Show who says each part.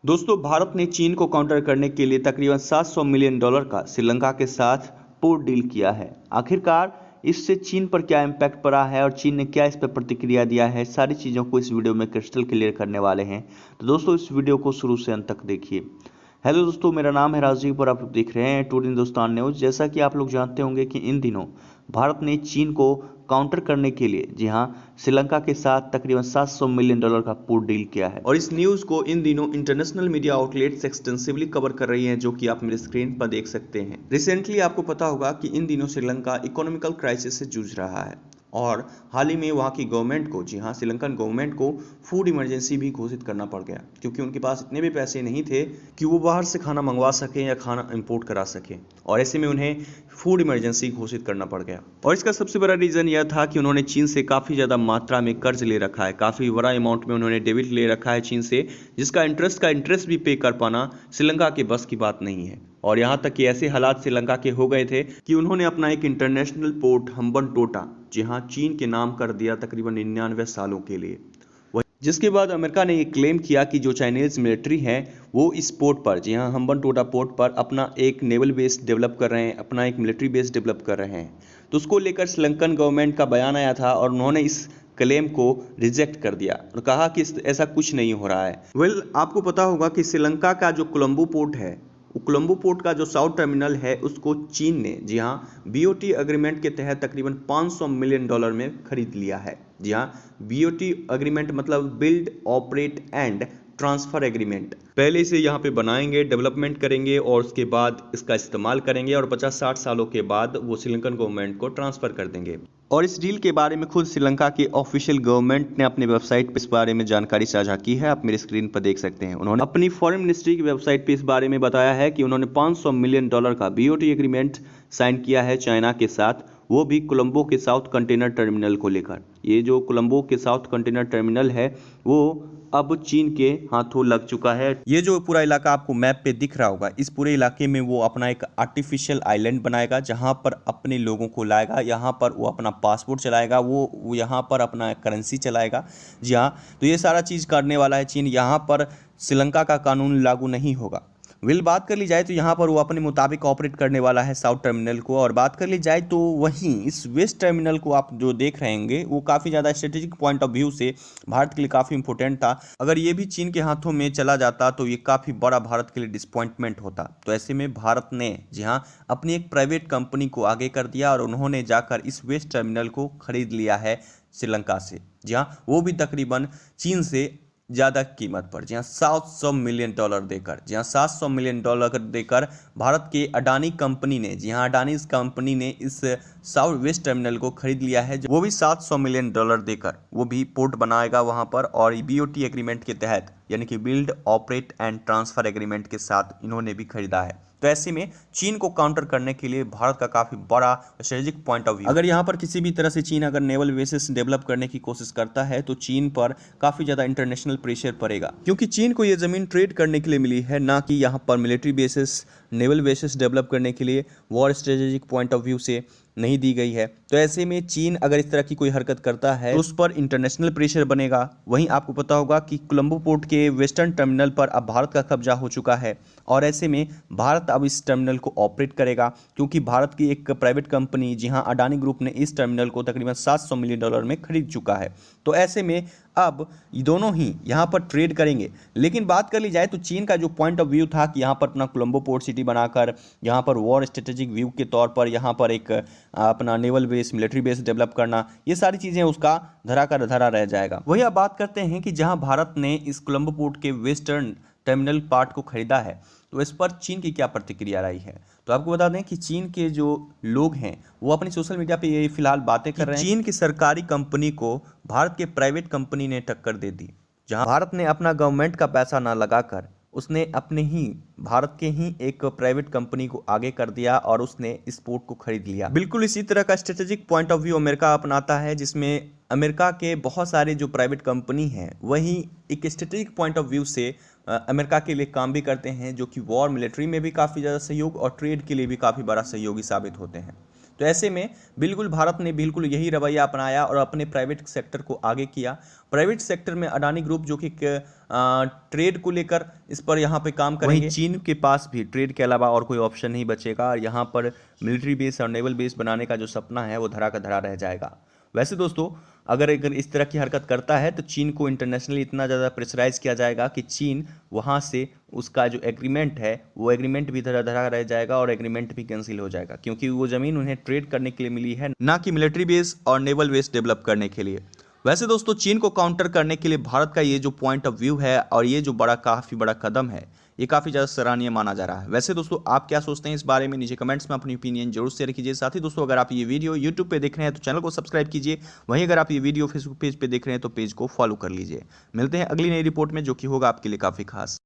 Speaker 1: दोस्तों, भारत ने चीन को काउंटर करने के लिए तकरीबन $700 मिलियन का श्रीलंका के साथ पोर्ट डील किया है। आखिरकार इससे चीन पर क्या इम्पैक्ट पड़ा है और चीन ने क्या इस पर प्रतिक्रिया दिया है, सारी चीज़ों को इस वीडियो में क्रिस्टल क्लियर करने वाले हैं। तो दोस्तों, इस वीडियो को शुरू से अंत तक देखिए। हेलो दोस्तों, मेरा नाम है राजीव और आप लोग देख रहे हैं टुडे हिंदुस्तान न्यूज़। जैसा कि आप लोग जानते होंगे कि इन दिनों भारत ने चीन को काउंटर करने के लिए श्रीलंका के साथ तकरीबन $700 मिलियन का पोर्ट डील किया है और इस न्यूज़ को इन दिनों international media outlets extensively cover कर रही हैं, जो कि आप मेरे स्क्रीन पर देख सकते हैं। रिसेंटली आपको पता होगा कि इन दिनों श्रीलंका इकोनॉमिकल क्राइसिस से जूझ रहा है और हाल ही में वहाँ की गवर्नमेंट को श्रीलंकन गवर्नमेंट को फूड इमरजेंसी भी घोषित करना पड़ गया, क्योंकि उनके पास इतने भी पैसे नहीं थे कि वो बाहर से खाना मंगवा सकें या खाना इंपोर्ट करा सकें, और ऐसे में उन्हें फूड इमरजेंसी घोषित करना पड़ गया। और इसका सबसे बड़ा रीज़न यह था कि उन्होंने चीन से काफ़ी ज़्यादा मात्रा में कर्ज ले रखा है, काफ़ी बड़ा अमाउंट में उन्होंने डेबिट ले रखा है चीन से, जिसका इंटरेस्ट भी पे कर पाना श्रीलंका के बस की बात नहीं है। और यहाँ तक कि ऐसे हालात श्रीलंका के हो गए थे कि उन्होंने अपना एक इंटरनेशनल पोर्ट हम्बनटोटा चीन के नाम कर दिया तकरीबन 99 सालों के लिए। जिसके बाद अमेरिका ने ये क्लेम किया कि जो चाइनीज मिलिट्री है वो इस पोर्ट पर हम्बनटोटा पोर्ट पर अपना एक नेवल बेस डेवलप कर रहे हैं, अपना एक मिलिट्री बेस डेवलप कर रहे हैं। तो उसको लेकर श्रीलंकन गवर्नमेंट का बयान आया था और उन्होंने इस क्लेम को रिजेक्ट कर दिया और कहा कि ऐसा कुछ नहीं हो रहा है। आपको पता होगा कि श्रीलंका का जो कोलंबो पोर्ट है, कोलंबो पोर्ट का जो साउथ टर्मिनल है उसको चीन ने बीओटी एग्रीमेंट के तहत तकरीबन $500 मिलियन में खरीद लिया है। बीओटी एग्रीमेंट मतलब build operate and transfer agreement. पहले इसे यहाँ पे बनाएंगे, डेवलपमेंट करेंगे और उसके बाद इसका इस्तेमाल करेंगे और 50-60 सालों के बाद वो श्रीलंकन गवर्नमेंट को ट्रांसफर कर देंगे। और इस डील के बारे में खुद श्रीलंका के ऑफिशियल गवर्नमेंट ने अपनी वेबसाइट पर इस बारे में जानकारी साझा की है, आप मेरी स्क्रीन पर देख सकते हैं। उन्होंने अपनी फॉरेन मिनिस्ट्री की वेबसाइट पर इस बारे में बताया है कि उन्होंने $500 मिलियन का बीओटी एग्रीमेंट साइन किया है चाइना के साथ, वो भी कोलंबो के साउथ कंटेनर टर्मिनल को लेकर। ये जो कोलंबो के साउथ कंटेनर टर्मिनल है वो अब चीन के हाथों लग चुका है। ये जो पूरा इलाका आपको मैप पे दिख रहा होगा, इस पूरे इलाके में वो अपना एक आर्टिफिशियल आइलैंड बनाएगा जहां पर अपने लोगों को लाएगा, यहां पर वो अपना पासपोर्ट चलाएगा, वो यहां पर अपना करेंसी चलाएगा। जी हाँ, तो ये सारा चीज़ करने वाला है चीन। यहाँ पर श्रीलंका का कानून लागू नहीं होगा। बात कर ली जाए तो यहाँ पर वो अपने मुताबिक ऑपरेट करने वाला है साउथ टर्मिनल को, और बात कर ली जाए तो वहीं इस वेस्ट टर्मिनल को आप जो देख रहे होंगे वो काफ़ी ज़्यादा स्ट्रेटेजिक पॉइंट ऑफ व्यू से भारत के लिए काफ़ी इंपॉर्टेंट था। अगर ये भी चीन के हाथों में चला जाता तो ये काफ़ी बड़ा भारत के लिए डिसअपॉइंटमेंट होता। तो ऐसे में भारत ने अपनी एक प्राइवेट कंपनी को आगे कर दिया और उन्होंने जाकर इस वेस्ट टर्मिनल को खरीद लिया है श्रीलंका से। वो भी तकरीबन चीन से ज़्यादा कीमत पर, $700 मिलियन देकर, $700 मिलियन देकर भारत के अडानी कंपनी ने अडानी कंपनी ने इस साउथ वेस्ट टर्मिनल को खरीद लिया है, वो भी $700 मिलियन देकर वो भी पोर्ट बनाएगा वहां पर, और बीओटी एग्रीमेंट के तहत यानी कि build operate and transfer agreement के साथ इन्होंने भी खरीदा है। तो ऐसे में चीन को काउंटर करने के लिए भारत का काफी बड़ा स्ट्रेटेजिक पॉइंट ऑफ व्यू। अगर यहाँ पर किसी भी तरह से चीन अगर नेवल बेसिस डेवलप करने की कोशिश करता है तो चीन पर काफी ज्यादा इंटरनेशनल प्रेशर पड़ेगा, क्योंकि चीन को ये जमीन ट्रेड करने के लिए मिली है, ना कि यहाँ पर military bases naval basis develop करने के लिए war strategic point of view से नहीं दी गई है। तो ऐसे में चीन अगर इस तरह की कोई हरकत करता है तो उस पर इंटरनेशनल प्रेशर बनेगा। वहीं आपको पता होगा कि कोलंबो पोर्ट के वेस्टर्न टर्मिनल पर अब भारत का कब्जा हो चुका है, और ऐसे में भारत अब इस टर्मिनल को ऑपरेट करेगा, क्योंकि भारत की एक प्राइवेट कंपनी अडानी ग्रुप ने इस टर्मिनल को तकरीबन $700 मिलियन में खरीद चुका है। तो ऐसे में अब दोनों ही यहाँ पर ट्रेड करेंगे। लेकिन बात कर ली जाए तो चीन का जो पॉइंट ऑफ व्यू था कि यहाँ पर अपना कोलंबो पोर्ट सिटी बनाकर यहाँ पर वॉर स्ट्रेटेजिक व्यू के तौर पर यहाँ पर एक अपना naval base military base develop करना, ये सारी चीज़ें उसका धरा का धरा रह जाएगा। वही अब बात करते हैं कि जहाँ भारत ने इस कोलंबो पोर्ट के वेस्टर्न टर्मिनल पार्ट को खरीदा है तो इस पर चीन की क्या प्रतिक्रिया रही है। तो आपको बता दें कि चीन के जो लोग हैं वो अपनी सोशल मीडिया पे ये फिलहाल बातें कर रहे हैं। चीन की सरकारी कंपनी को भारत के प्राइवेट कंपनी ने टक्कर दे दी, जहां भारत ने अपना गवर्नमेंट का पैसा ना लगाकर उसने अपने ही भारत के ही एक प्राइवेट कंपनी को आगे कर दिया और उसने इस पोर्ट को खरीद लिया। बिल्कुल इसी तरह का strategic point of view America अपनाता है, जिसमें अमेरिका के बहुत सारे जो प्राइवेट कंपनी हैं वही एक स्ट्रेटेजिक पॉइंट ऑफ व्यू से अमेरिका के लिए काम भी करते हैं, जो कि वॉर मिलिट्री में भी काफ़ी ज़्यादा सहयोग और ट्रेड के लिए भी काफ़ी बड़ा सहयोगी साबित होते हैं।
Speaker 2: तो ऐसे में बिल्कुल भारत ने बिल्कुल यही रवैया अपनाया और अपने प्राइवेट सेक्टर को आगे किया। प्राइवेट सेक्टर में अडानी ग्रुप जो कि ट्रेड को लेकर इस पर यहाँ पे काम करेंगे।
Speaker 1: वहीं चीन के पास भी ट्रेड के अलावा और कोई ऑप्शन नहीं बचेगा और यहाँ पर मिलिट्री बेस और नेवल बेस बनाने का जो सपना है वो धरा का धरा रह जाएगा। वैसे दोस्तों, अगर इस तरह की हरकत करता है तो चीन को इंटरनेशनली इतना ज़्यादा प्रेशराइज किया जाएगा कि चीन वहाँ से उसका जो एग्रीमेंट है वो एग्रीमेंट भी धरा धरा रह जाएगा और एग्रीमेंट भी कैंसिल हो जाएगा, क्योंकि वो ज़मीन उन्हें ट्रेड करने के लिए मिली है, ना कि मिलिट्री बेस और नेवल बेस डेवलप करने के लिए। वैसे दोस्तों, चीन को काउंटर करने के लिए भारत का ये जो पॉइंट ऑफ व्यू है और ये जो काफ़ी बड़ा कदम है, ये काफ़ी ज़्यादा सराहनीय माना जा रहा है। वैसे दोस्तों, आप क्या सोचते हैं इस बारे में? नीचे कमेंट्स में अपनी ओपिनियन जरूर शेयर कीजिए। साथ ही दोस्तों, अगर आप ये वीडियो यूट्यूब पे देख रहे हैं तो चैनल को सब्सक्राइब कीजिए। वहीं अगर आप ये वीडियो फेसबुक पेज पे देख रहे हैं तो पेज को फॉलो कर लीजिए। मिलते हैं अगली नई रिपोर्ट में, जो कि होगा आपके लिए काफ़ी खास।